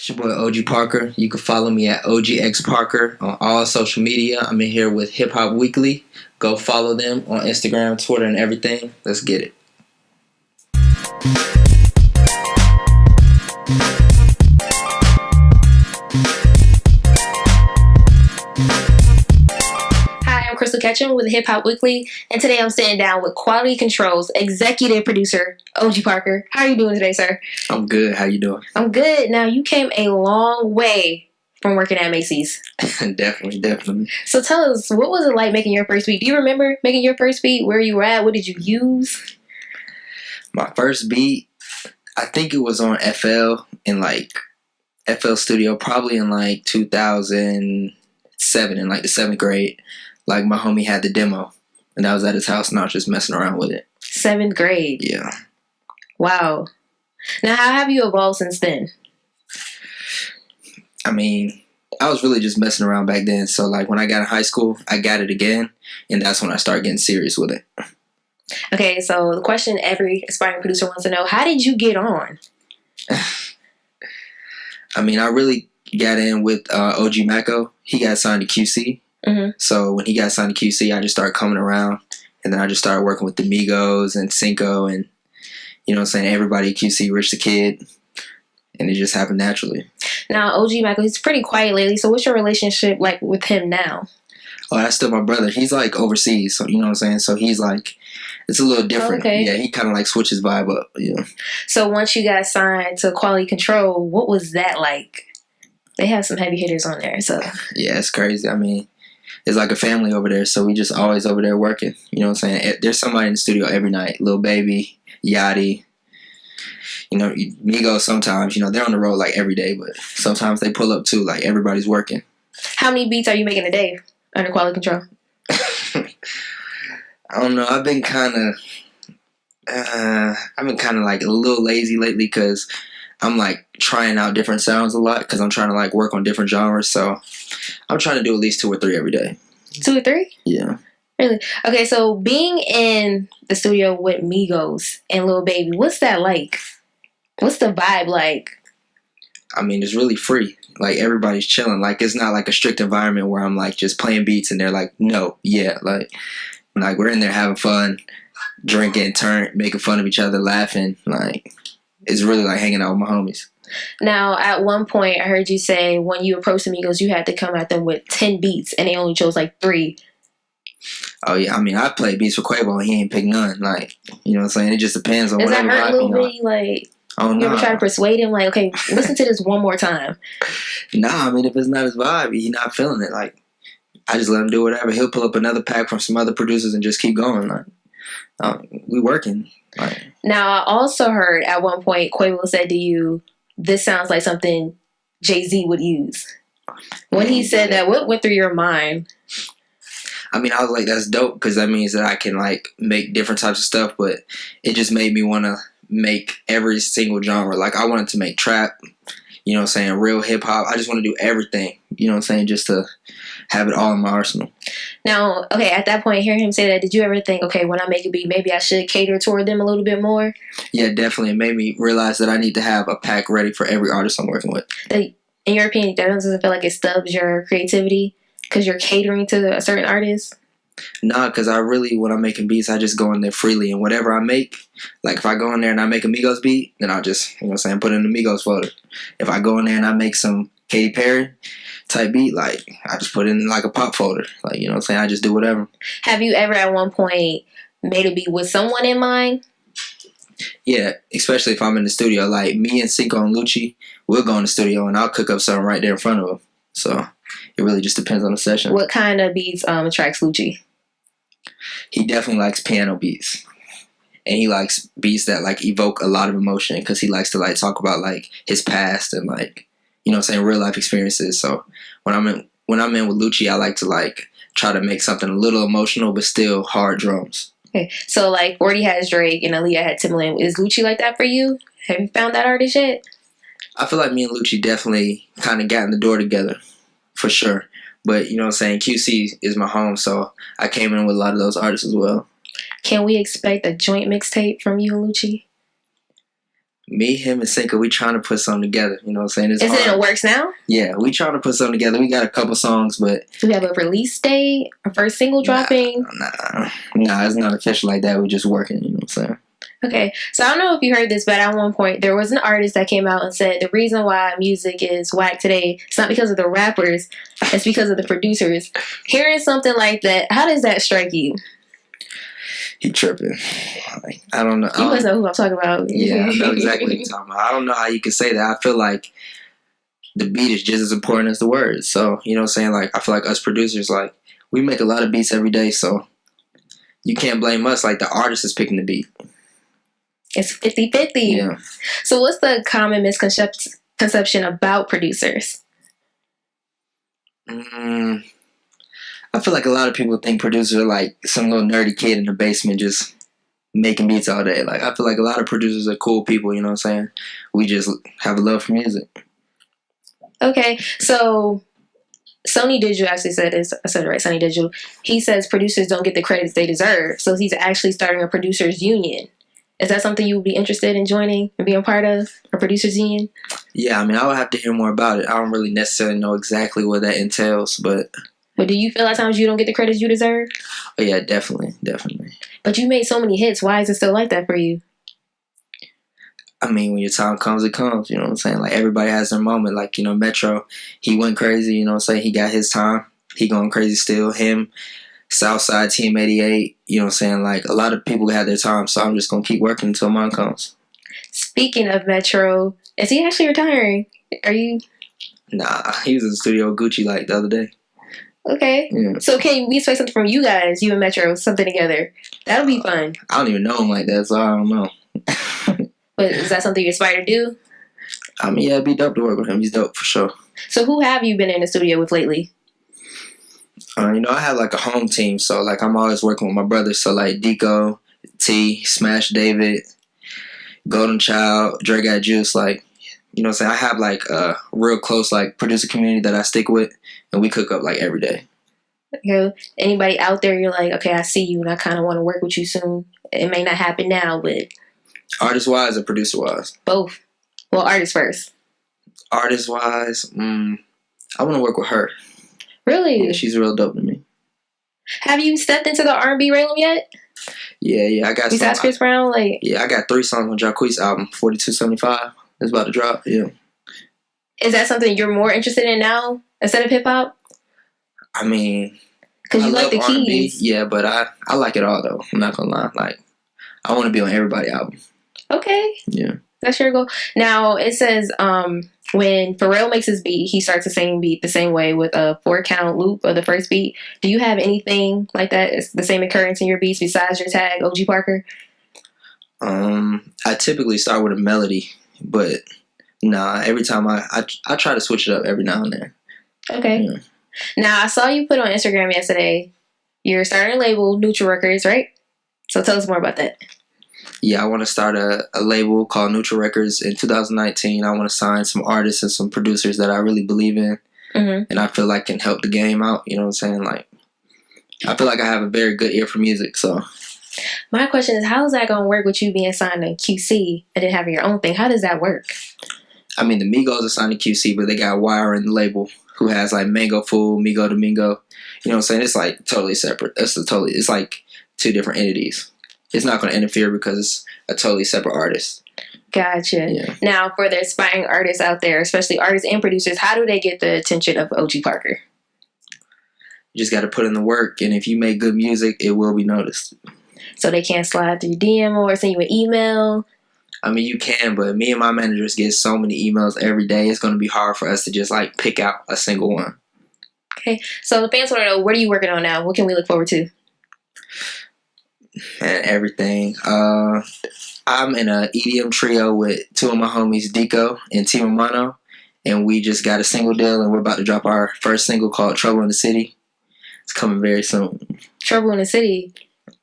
It's your boy OG Parker. You can follow me at OGX Parker on all social media. I'm in here with Hip Hop Weekly. Go follow them on Instagram, Twitter, and everything. Let's get it. Hi, I'm Crystal Ketchum with Hip Hop Weekly, and today I'm sitting down with Quality Control's executive producer, OG Parker. How are you doing today, sir? I'm good. How you doing? I'm good. Now, you came a long way from working at Macy's. Definitely. So tell us, what was it like making your first beat? Do you remember making your first beat? Where you were at? What did you use? My first beat, I think it was on FL in FL Studio, probably in 2007 in the 7th grade. My homie had the demo, and I was at his house, and I was just messing around with it. 7th grade. Yeah. Wow. Now, how have you evolved since then? I mean, I was really just messing around back then. So when I got in high school, I got it again, and that's when I started getting serious with it. Okay, so the question every aspiring producer wants to know: how did you get on? I mean, I really got in with OG Mako. He got signed to QC. Mm-hmm. So when he got signed to QC, I just started coming around, and then I just started working with the Migos and Cinco, and everybody at QC, Rich the Kid, and it just happened naturally. Now, OG Michael, he's pretty quiet lately, so what's your relationship like with him now? Oh, that's still my brother. He's overseas, so you know what I'm saying? So he's it's a little different. Okay. Yeah, he kind of switches vibe up, yeah. So once you got signed to Quality Control, what was that like? They have some heavy hitters on there, so. Yeah, it's crazy. I mean, it's like a family over there, so we just always over there working. You know what I'm saying? There's somebody in the studio every night. Lil Baby, Yachty. Migos sometimes, they're on the road every day, but sometimes they pull up too, everybody's working. How many beats are you making a day under Quality Control? I don't know. I've been kind of a little lazy lately because I'm trying out different sounds a lot because I'm trying to work on different genres. So I'm trying to do at least 2 or 3 every day. 2 or 3? Yeah. Really? Okay, so being in the studio with Migos and Lil Baby, what's that like? What's the vibe like? I mean, it's really free. Everybody's chilling. It's not a strict environment where I'm just playing beats and they're no, yeah. We're in there having fun, drinking, making fun of each other, laughing. It's really hanging out with my homies. Now, at one point, I heard you say when you approached the Migos, you had to come at them with 10 beats and they only chose 3. Oh, yeah. I mean, I played beats for Quavo and he ain't picked none. You know what I'm saying? It just depends on Does whatever. Does that hurt a little bit? Oh, no. You ever try to persuade him? Okay, listen to this one more time. Nah, I mean, if it's not his vibe, he's not feeling it. I just let him do whatever. He'll pull up another pack from some other producers and just keep going. We working. Now, I also heard at one point Quavo said to you, "This sounds like something Jay-Z would use." When he said that, what went through your mind? I mean, I was that's dope because that means that I can make different types of stuff, but it just made me want to make every single genre. I wanted to make trap, real hip hop. I just want to do everything, just to have it all in my arsenal. Now, okay, at that point, hearing him say that, did you ever think, okay, when I make a beat, maybe I should cater toward them a little bit more? Yeah, definitely. It made me realize that I need to have a pack ready for every artist I'm working with. In your opinion, that doesn't feel like it stubs your creativity because you're catering to a certain artist? Nah, because when I'm making beats, I just go in there freely, and whatever I make, if I go in there and I make a Migos beat, then I'll just, put it in the Migos folder. If I go in there and I make some Katy Perry type beat, I just put it in a pop folder. I just do whatever. Have you ever at one point made a beat with someone in mind? Yeah, especially if I'm in the studio. Me and Cinco and Lucci, we'll go in the studio and I'll cook up something right there in front of them. So it really just depends on the session. What kind of beats attracts Lucci? He definitely likes piano beats. And he likes beats that evoke a lot of emotion because he likes to talk about his past and real life experiences. So when I'm in with Lucci, I like to try to make something a little emotional but still hard drums. Okay, so 40 has Drake and Aaliyah had Timbaland. Is Lucci like that for you? Have you found that artist yet? I feel me and Lucci definitely kind of got in the door together, for sure. But QC is my home, so I came in with a lot of those artists as well. Can we expect a joint mixtape from you and Lucci? Me, him, and Cinco, we trying to put something together. You know what I'm saying? It's Is it in hard. the works now? Yeah, we trying to put something together. We got a couple songs, but Do we have a release date? A first single dropping? nah, it's not official like that. We're just working. You know what I'm saying? Okay, so I don't know if you heard this, but at one point there was an artist that came out and said the reason why music is whack today, it's not because of the rappers, it's because of the producers. Hearing something like that, how does that strike you? He tripping. Like, I don't know. You must know who I'm talking about. Yeah, I know exactly what you're talking about. I don't know how you can say that. I feel like the beat is just as important as the words. So, you know what I'm saying? Like, I feel like us producers, like, we make a lot of beats every day, so you can't blame us. Like, the artist is picking the beat. It's 50-50. Yeah. So what's the common misconception about producers? I feel like a lot of people think producers are like some little nerdy kid in the basement just making beats all day. Like, I feel like a lot of producers are cool people, you know what I'm saying? We just have a love for music. Okay, so Sony Digital actually said this. I said it right, Sony Digital. He says producers don't get the credits they deserve. So he's actually starting a producers union. Is that something you would be interested in joining and being part of, a producers union? Yeah, I mean, I would have to hear more about it. I don't really necessarily know exactly what that entails, but do you feel at times you don't get the credits you deserve? oh yeah, definitely. But you made so many hits. Why is it still like that for you? I mean, when your time comes, it comes. You know what I'm saying? Like, everybody has their moment. Like, you know, Metro, he went crazy. You know what I'm saying? He got his time. He going crazy still. Him, Southside Team 88. You know what I'm saying? Like, a lot of people had their time. So I'm just going to keep working until mine comes. Speaking of Metro, is he actually retiring? Are you? Nah, he was in the studio with Gucci like the other day. Okay. Yeah. So can we expect something from you guys, you and Metro, something together? That'll be fun. I don't even know him like that, so I don't know. But is that something you aspire to do? I mean, yeah, it'd be dope to work with him. He's dope for sure. So who have you been in the studio with lately? You know, I have like a home team, so like I'm always working with my brothers. So like Deco, T, Smash David, Golden Child, Dre Got Juice. Like, you know what I'm saying? I have like a real close like producer community that I stick with, and we cook up like every day. Okay. Anybody out there you're like, okay, I see you and I kind of want to work with you soon. It may not happen now, but artist wise or producer wise? Both. Well, artist first. Artist wise, I want to work with her. Really? Yeah, she's real dope to me. Have you stepped into the R&B realm yet? Yeah, I got. Besides Chris Brown, like. Yeah, I got 3 songs on Jacquees' album, 4275. It's about to drop. Yeah. Is that something you're more interested in now instead of hip hop? I mean, because you like the R&B, keys. yeah, but I like it all though. I'm not gonna lie. Like, I want to be on everybody's album. Okay. Yeah. That's your goal. Now it says when Pharrell makes his beat, he starts the same beat the same way with a 4-count loop of the first beat. Do you have anything like that? It's the same occurrence in your beats besides your tag, OG Parker? I typically start with a melody, but nah, every time I try to switch it up every now and then. Okay. Yeah. Now I saw you put on Instagram yesterday. You're starting a label, Neutral Records, right? So tell us more about that. Yeah, I want to start a label called Neutral Records in 2019. I want to sign some artists and some producers that I really believe in, and I feel like can help the game out. You know what I'm saying? Like, I feel like I have a very good ear for music. So, my question is, how is that going to work with you being signed to QC and then having your own thing? How does that work? I mean, the Migos are signed to QC, but they got Wire in the label who has like Mango Fool, Migo Domingo. You know what I'm saying? It's like totally separate. It's like 2 different entities. It's not going to interfere because it's a totally separate artist. Gotcha. Yeah. Now, for the aspiring artists out there, especially artists and producers, how do they get the attention of OG Parker? You just got to put in the work, and if you make good music, it will be noticed. So they can't slide through DM or send you an email? I mean, you can, but me and my managers get so many emails every day. It's going to be hard for us to just like pick out a single one. Okay. So the fans want to know, what are you working on now? What can we look forward to? And everything. I'm in a EDM trio with 2 of my homies, Deco and T Romano, and we just got a single deal, and we're about to drop our first single called Trouble in the City. It's coming very soon. Trouble in the City?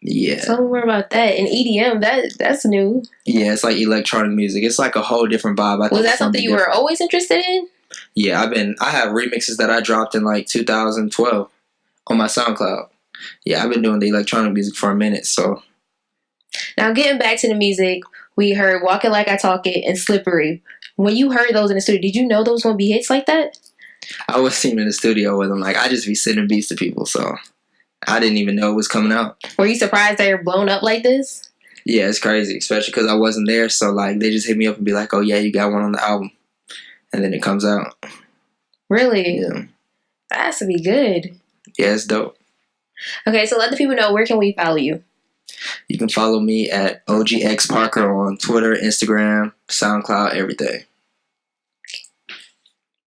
Yeah. Tell me more about that. And EDM, that's new. Yeah, it's like electronic music. It's like a whole different vibe. Was that something you were always interested in? Yeah, I have remixes that I dropped in like 2012 on my SoundCloud. Yeah, I've been doing the electronic music for a minute, so. Now, getting back to the music, We heard Walk It Like I Talk It and Slippery. When you heard those in the studio, did you know those were going to be hits like that? I was sitting in the studio with them. Like, I just be sending beats to people, so I didn't even know it was coming out. Were you surprised they were blown up like this? Yeah, it's crazy, especially because I wasn't there. So, like, they just hit me up and be like, oh, yeah, you got one on the album. And then it comes out. Really? Yeah. That has to be good. Yeah, it's dope. Okay, so let the people know, where can we follow you? You can follow me at OGX Parker on Twitter, Instagram, SoundCloud, everything.